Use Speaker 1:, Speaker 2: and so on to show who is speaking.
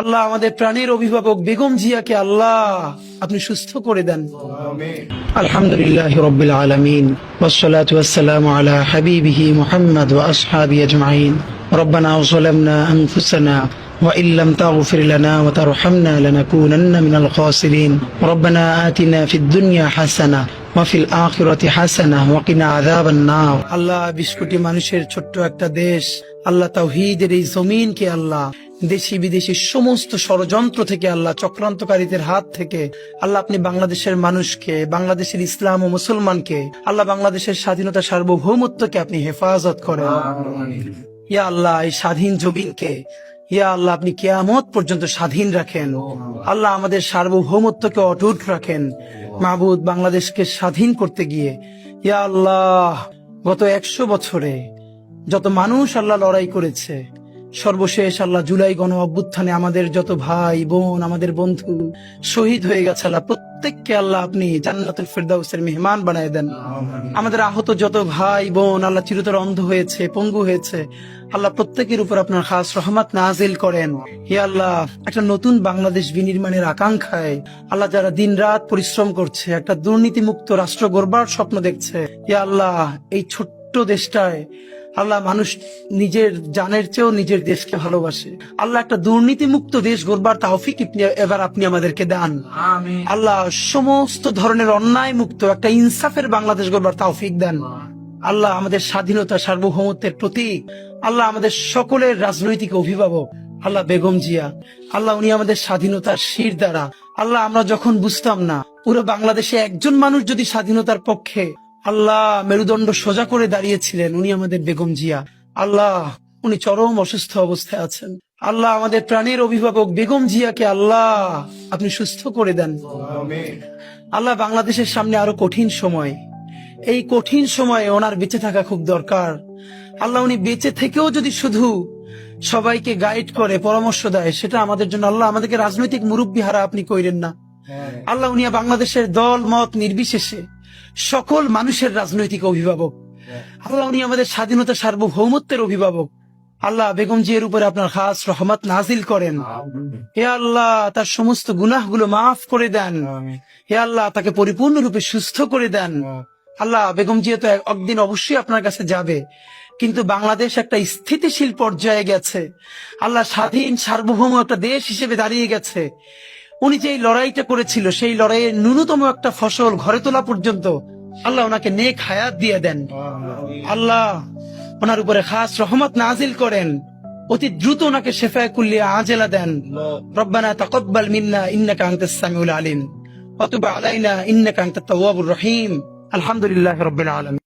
Speaker 1: আল্লাহ আমাদের প্রাণের অভিভাবক বেগম জিয়াকে আল্লাহ আপনি সুস্থ করে দেন। আলহামদুলিল্লাহি রাব্বিল আলামিন ওয়াসসালাতু ওয়াসসালামু আলা হাবিবিহি মুহাম্মদ ওয়া আসহাবিহি আজমাইন। রব্বানা যালামনা আনফুসানা ওয়া ইল্লাম তাগফির লানা ওয়া তারহামনা লানাকুনান্না মিনাল খাসিরিন। রব্বানা আতিনা ফিদ দুনিয়া হাসানা ওয়া ফিল আখিরাতি হাসানা ওয়া কিনা আযাবান নার। আল্লাহ 20 কোটি মানুষের ছোট্ট একটা দেশ, আল্লাহ তাওহীদের এই জমিনকে আল্লাহ দেশি বিদেশি সমস্ত ষড়যন্ত্র থেকে আল্লাহ চক্রান্তকারীদের হাত থেকে আল্লাহ আপনি বাংলাদেশের মানুষকে, বাংলাদেশের ইসলাম ও মুসলমানকে, আল্লাহ বাংলাদেশের স্বাধীনতা সার্বভৌমত্বকে আপনি হেফাজত করেন। ইয়া আল্লাহ এই স্বাধীন জমিনকে ইয়া আল্লাহ আপনি কিয়ামত পর্যন্ত স্বাধীন রাখেন। আল্লাহ আমাদের সার্বভৌমত্বকে অটুট রাখেন। মাবুদ, বাংলাদেশকে স্বাধীন করতে গিয়ে ইয়া আল্লাহ গত 100 বছরে যত মানুষ আল্লাহ লড়াই করেছে, সর্বশেষ আল্লাহ জুলাই গণ অভ্যুত্থানে আমাদের যত ভাই বোন, আমাদের বন্ধু শহীদ হয়ে গেছে, আল্লাহ প্রত্যেককে আল্লাহ আপনি জান্নাতুল ফেরদাউসের মেহমান বানায় দেন। আমাদের আহত যত ভাই বোন আল্লাহ চিরতর অন্ধ হয়েছে, পঙ্গু হয়েছে, আল্লাহ প্রত্যেকের উপর আপনার খাস রহমত নাজিল করেন। হে আল্লাহ, একটা নতুন বাংলাদেশ বিনির্মাণের আকাঙ্ক্ষায় আল্লাহ যারা দিন রাত পরিশ্রম করছে, একটা দুর্নীতিমুক্ত রাষ্ট্র গড়বার স্বপ্ন দেখছে, হে আল্লাহ এই ছোট্ট দেশটায় আল্লাহ মানুষ নিজের জানের চেয়েও নিজের দেশকে ভালোবাসে। আল্লাহ একটা দুর্নীতি মুক্ত দেশ গড়বার তৌফিক এবার আপনি আমাদেরকে দান। আল্লাহ সমস্ত ধরনের অন্যায় মুক্ত একটা ইনসাফের বাংলাদেশ গড়বার তৌফিক দেন। আল্লাহ আমাদের স্বাধীনতা সার্বভৌমত্বের প্রতীক, আল্লাহ আমাদের সকলের রাজনৈতিক অভিভাবক আল্লাহ বেগম জিয়া, আল্লাহ উনি আমাদের স্বাধীনতার শির দ্বারা। আল্লাহ আমরা যখন বুঝতাম না, পুরো বাংলাদেশে একজন মানুষ যদি স্বাধীনতার পক্ষে আল্লাহ মেরুদণ্ড সোজা করে দাঁড়িয়েছিলেন, উনি আমাদের বেগম জিয়া। আল্লাহ উনি চরম অসুস্থ অবস্থায় আছেন। আল্লাহ আমাদের প্রাণের অভিভাবক বেগম জিয়াকে আল্লাহ আপনি সুস্থ করে দেন। আল্লাহ বাংলাদেশের সামনে আরো কঠিন সময়, এই কঠিন সময়ে ওনার বেঁচে থাকা খুব দরকার। আল্লাহ উনি বেঁচে থেকেও যদি শুধু সবাইকে গাইড করে, পরামর্শ দেয়, সেটা আমাদের জন্য আল্লাহ আমাদেরকে রাজনৈতিক মুরব্বী হারা আপনি কইরেন না। আল্লাহ উনি বাংলাদেশের দল মত নির্বিশেষে সকল মানুষের রাজনৈতিক অভিভাবক। আল্লাহ উনি আমাদের স্বাধীনতা সার্বভৌমত্বের অভিভাবক। আল্লাহ বেগম জিয়ার উপরে আপনার খাস রহমত নাজিল করেন। হে আল্লাহ তার সমস্ত গুনাহগুলো মাফ করে দেন। হে আল্লাহ তাকে পরিপূর্ণরূপে সুস্থ করে দেন। আল্লাহ বেগম জিয়া তো একদিন অবশ্যই আপনার কাছে যাবে, কিন্তু বাংলাদেশ একটা স্থিতিশীল পর্যায়ে গেছে। আল্লাহ স্বাধীন সার্বভৌম একটা দেশ হিসেবে দাঁড়িয়ে গেছে। উনি যে লড়াইটা করেছিল, সেই লড়াইয়ের ন্যূনতম একটা ফসল ঘরে তোলা পর্যন্ত আল্লাহ ওনাকে নেক হায়াত দিয়ে দেন। আল্লাহ ওনার উপরে খাস রহমত নাজিল করেন। অতি দ্রুত ওনাকে শেফায়ে কুল্লিয়া আজেলা দেন। রব্বানা তাকাব্বাল মিন্না ইন্নাকা আনতাস সামিউল আলিম ওয়া তুব আলাইনা ইন্নাকা আনতাত তাওয়াবুর রহিম। আলহামদুলিল্লাহি রাব্বিল আলামিন।